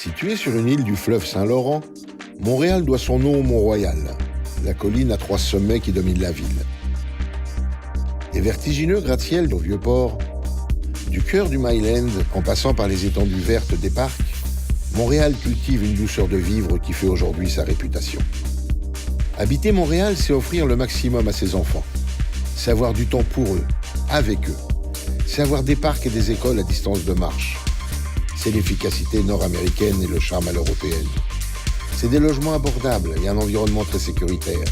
Située sur une île du fleuve Saint-Laurent, Montréal doit son nom au Mont-Royal, la colline à 3 sommets qui domine la ville. Des vertigineux gratte-ciels au Vieux-Port, du cœur du Myland en passant par les étendues vertes des parcs, Montréal cultive une douceur de vivre qui fait aujourd'hui sa réputation. Habiter Montréal, c'est offrir le maximum à ses enfants. C'est avoir du temps pour eux, avec eux. C'est avoir des parcs et des écoles à distance de marche. C'est l'efficacité nord-américaine et le charme à l'européenne. C'est des logements abordables et un environnement très sécuritaire.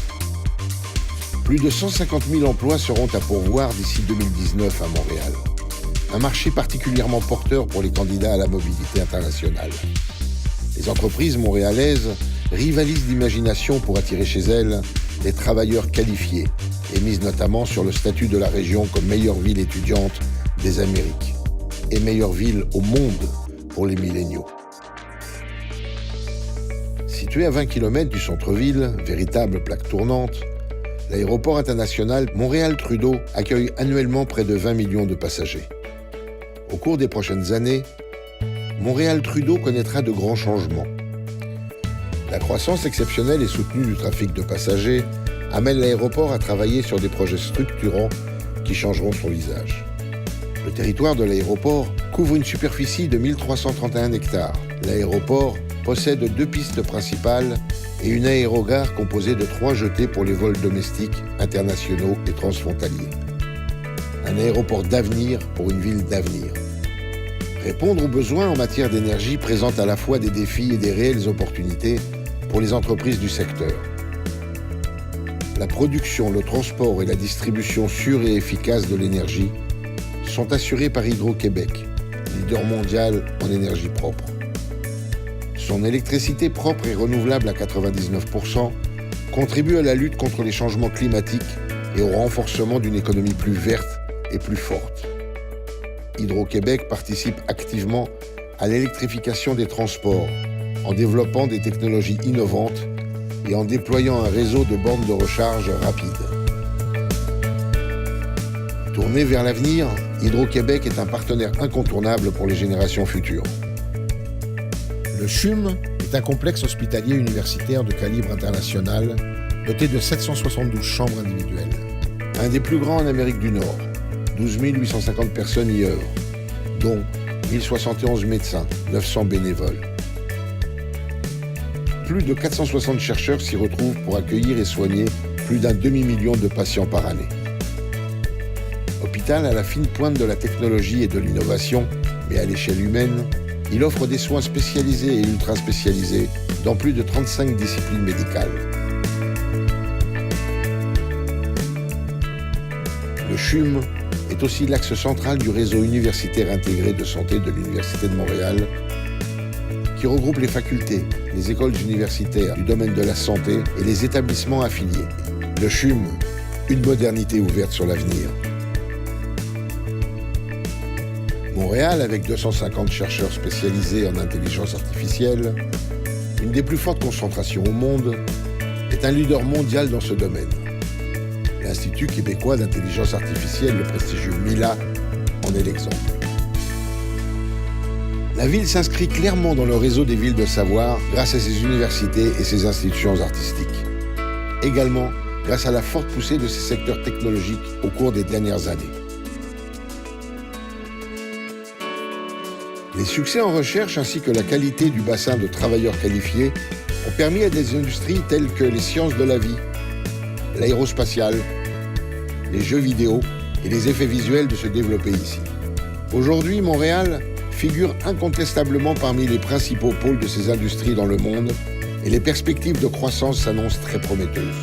Plus de 150 000 emplois seront à pourvoir d'ici 2019 à Montréal. Un marché particulièrement porteur pour les candidats à la mobilité internationale. Les entreprises montréalaises rivalisent d'imagination pour attirer chez elles des travailleurs qualifiés et misent notamment sur le statut de la région comme meilleure ville étudiante des Amériques et meilleure ville au monde pour les milléniaux. Situé à 20 km du centre-ville, véritable plaque tournante, l'aéroport international Montréal-Trudeau accueille annuellement près de 20 millions de passagers. Au cours des prochaines années, Montréal-Trudeau connaîtra de grands changements. La croissance exceptionnelle et soutenue du trafic de passagers amène l'aéroport à travailler sur des projets structurants qui changeront son visage. Le territoire de l'aéroport couvre une superficie de 1331 hectares. L'aéroport possède 2 pistes principales et une aérogare composée de 3 jetées pour les vols domestiques, internationaux et transfrontaliers. Un aéroport d'avenir pour une ville d'avenir. Répondre aux besoins en matière d'énergie présente à la fois des défis et des réelles opportunités pour les entreprises du secteur. La production, le transport et la distribution sûre et efficace de l'énergie sont assurés par Hydro-Québec, leader mondial en énergie propre. Son électricité propre et renouvelable à 99% contribue à la lutte contre les changements climatiques et au renforcement d'une économie plus verte et plus forte. Hydro-Québec participe activement à l'électrification des transports en développant des technologies innovantes et en déployant un réseau de bornes de recharge rapides. Tourné vers l'avenir, Hydro-Québec est un partenaire incontournable pour les générations futures. Le CHUM est un complexe hospitalier universitaire de calibre international doté de 772 chambres individuelles. Un des plus grands en Amérique du Nord. 12 850 personnes y œuvrent, dont 1071 médecins, 900 bénévoles. Plus de 460 chercheurs s'y retrouvent pour accueillir et soigner plus d'un demi-million de patients par année. Hôpital à la fine pointe de la technologie et de l'innovation, mais à l'échelle humaine, il offre des soins spécialisés et ultra spécialisés dans plus de 35 disciplines médicales. Le CHUM est aussi l'axe central du réseau universitaire intégré de santé de l'Université de Montréal, qui regroupe les facultés, les écoles universitaires du domaine de la santé et les établissements affiliés. Le CHUM, une modernité ouverte sur l'avenir. Montréal, avec 250 chercheurs spécialisés en intelligence artificielle, une des plus fortes concentrations au monde, est un leader mondial dans ce domaine. L'Institut québécois d'intelligence artificielle, le prestigieux MILA, en est l'exemple. La ville s'inscrit clairement dans le réseau des villes de savoir grâce à ses universités et ses institutions artistiques. Également grâce à la forte poussée de ses secteurs technologiques au cours des dernières années. Les succès en recherche ainsi que la qualité du bassin de travailleurs qualifiés ont permis à des industries telles que les sciences de la vie, l'aérospatiale, les jeux vidéo et les effets visuels de se développer ici. Aujourd'hui, Montréal figure incontestablement parmi les principaux pôles de ces industries dans le monde et les perspectives de croissance s'annoncent très prometteuses.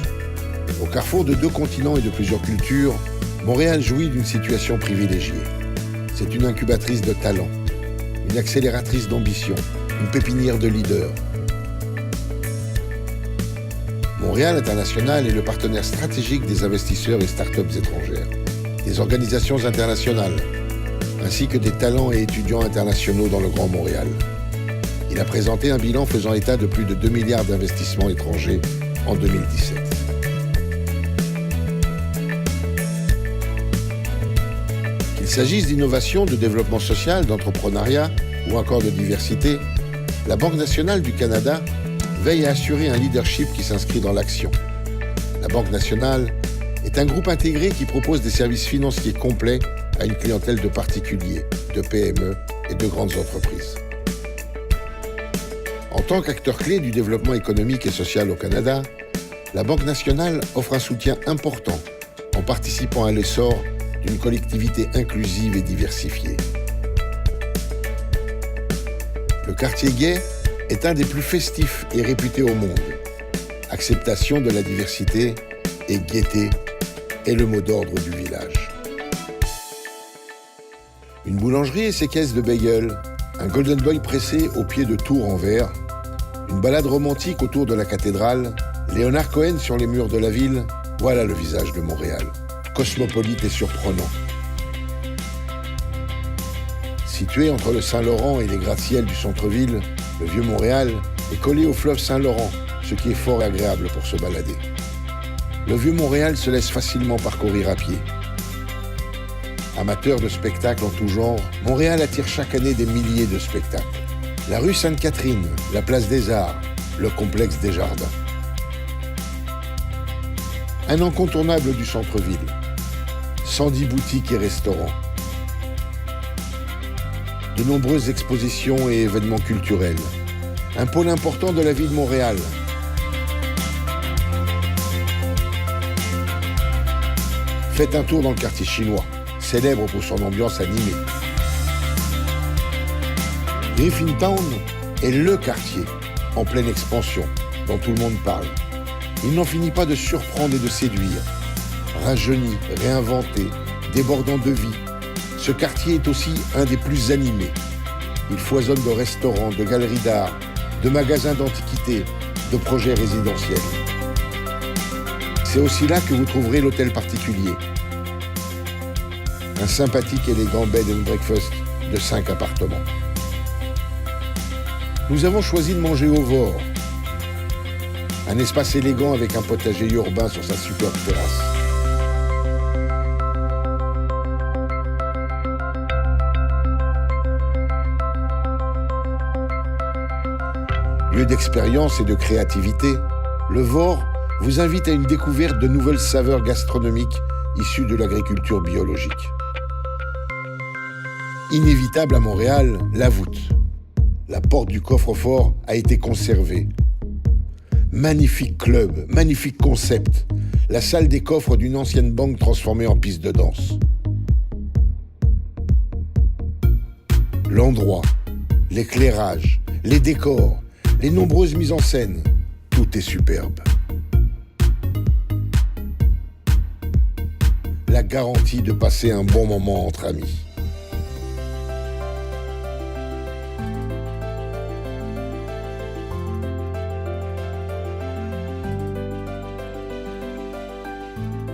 Au carrefour de 2 continents et de plusieurs cultures, Montréal jouit d'une situation privilégiée. C'est une incubatrice de talents, une accélératrice d'ambition, une pépinière de leaders. Montréal International est le partenaire stratégique des investisseurs et startups étrangères, des organisations internationales, ainsi que des talents et étudiants internationaux dans le Grand Montréal. Il a présenté un bilan faisant état de plus de 2 milliards d'investissements étrangers en 2017. Qu'il s'agisse d'innovation, de développement social, d'entrepreneuriat ou encore de diversité, La Banque nationale du Canada veille à assurer un leadership qui s'inscrit dans l'action. La Banque nationale est un groupe intégré qui propose des services financiers complets à une clientèle de particuliers, de PME et de grandes entreprises. En tant qu'acteur clé du développement économique et social au Canada, la Banque nationale offre un soutien important en participant à l'essor d'une collectivité inclusive et diversifiée. Le quartier gay est un des plus festifs et réputés au monde. Acceptation de la diversité et gaieté est le mot d'ordre du village. Une boulangerie et ses caisses de bagels, un Golden Boy pressé au pied de tours en verre, une balade romantique autour de la cathédrale, Léonard Cohen sur les murs de la ville, voilà le visage de Montréal, cosmopolite et surprenant. Situé entre le Saint-Laurent et les gratte-ciels du centre-ville, le Vieux-Montréal est collé au fleuve Saint-Laurent, ce qui est fort agréable pour se balader. Le Vieux-Montréal se laisse facilement parcourir à pied. Amateur de spectacles en tout genre, Montréal attire chaque année des milliers de spectacles. La rue Sainte-Catherine, la place des Arts, le complexe des Jardins. Un incontournable du centre-ville. 110 boutiques et restaurants. De nombreuses expositions et événements culturels. Un pôle important de la ville de Montréal. Faites un tour dans le quartier chinois, célèbre pour son ambiance animée. Griffintown est le quartier en pleine expansion, dont tout le monde parle. Il n'en finit pas de surprendre et de séduire. Rajeuni, réinventé, débordant de vie, ce quartier est aussi un des plus animés. Il foisonne de restaurants, de galeries d'art, de magasins d'antiquités, de projets résidentiels. C'est aussi là que vous trouverez l'hôtel particulier. Un sympathique et élégant bed and breakfast de 5 appartements. Nous avons choisi de manger au Vore. Un espace élégant avec un potager urbain sur sa superbe terrasse. Lieu d'expérience et de créativité, le Vore vous invite à une découverte de nouvelles saveurs gastronomiques issues de l'agriculture biologique. Inévitable à Montréal, la voûte. La porte du coffre-fort a été conservée. Magnifique club, magnifique concept. La salle des coffres d'une ancienne banque transformée en piste de danse. L'endroit, l'éclairage, les décors, les nombreuses mises en scène, tout est superbe. La garantie de passer un bon moment entre amis.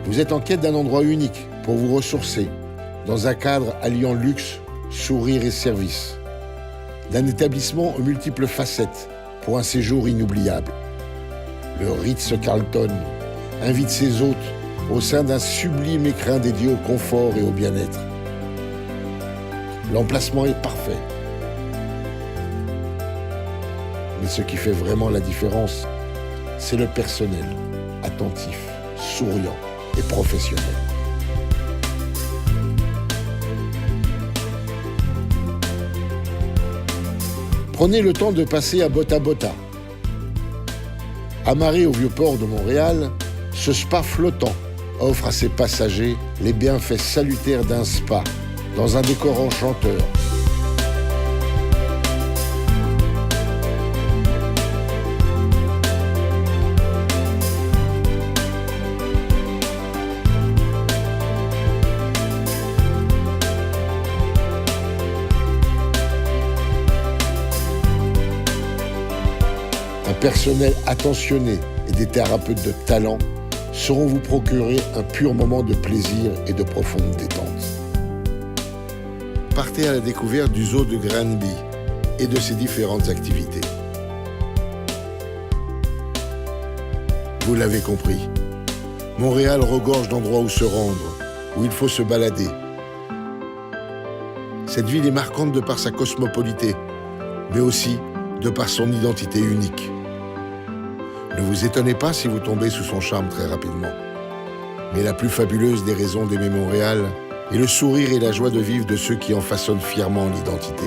Vous êtes en quête d'un endroit unique pour vous ressourcer, dans un cadre alliant luxe, sourire et service. D'un établissement aux multiples facettes pour un séjour inoubliable. Le Ritz-Carlton invite ses hôtes au sein d'un sublime écrin dédié au confort et au bien-être. L'emplacement est parfait. Mais ce qui fait vraiment la différence, c'est le personnel, attentif, souriant et professionnel. Prenez le temps de passer à Bota Bota. Amarré au Vieux-Port de Montréal, ce spa flottant offre à ses passagers les bienfaits salutaires d'un spa dans un décor enchanteur. Un personnel attentionné et des thérapeutes de talent sauront vous procurer un pur moment de plaisir et de profonde détente. Partez à la découverte du zoo de Granby et de ses différentes activités. Vous l'avez compris, Montréal regorge d'endroits où se rendre, où il faut se balader. Cette ville est marquante de par sa cosmopolité, mais aussi de par son identité unique. Ne vous étonnez pas si vous tombez sous son charme très rapidement. Mais la plus fabuleuse des raisons d'aimer Montréal est le sourire et la joie de vivre de ceux qui en façonnent fièrement l'identité.